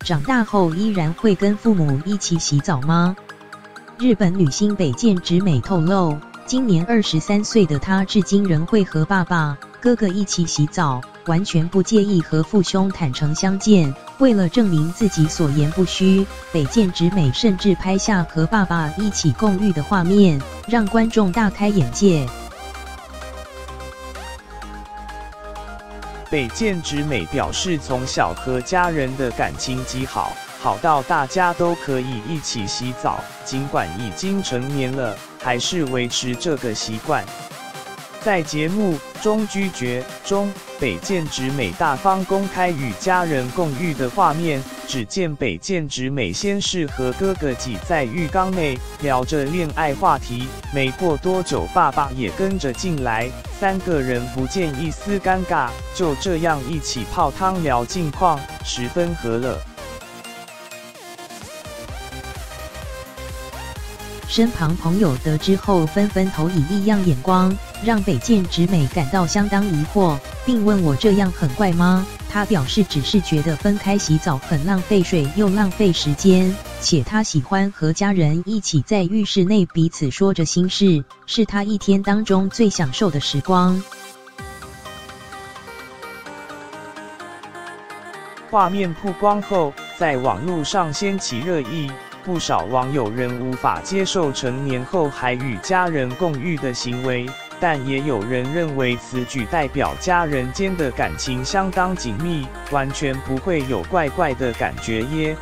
长大后依然会跟父母一起洗澡吗？日本女星北见直美透露，今年23岁的她至今仍会和爸爸、哥哥一起洗澡，完全不介意和父兄坦诚相见。为了证明自己所言不虚，北见直美甚至拍下和爸爸一起共浴的画面，让观众大开眼界。北见直美表示，从小和家人的感情极好，好到大家都可以一起洗澡，尽管已经成年了，还是维持这个习惯。在节目中拒绝中，北见直美大方公开与家人共浴的画面，只见北见直美先是和哥哥挤在浴缸内聊着恋爱话题，没过多久爸爸也跟着进来，3个人不见一丝尴尬，就这样一起泡汤聊近况，十分和乐。身旁朋友得知后纷纷投以异样眼光，让北见直美感到相当疑惑，并问我这样很怪吗？她表示只是觉得分开洗澡很浪费水又浪费时间，且她喜欢和家人一起在浴室内彼此说着心事，是她一天当中最享受的时光。画面曝光后，在网络上掀起热议。不少网友仍无法接受成年后还与家人共浴的行为，但也有人认为此举代表家人间的感情相当紧密，完全不会有怪怪的感觉耶。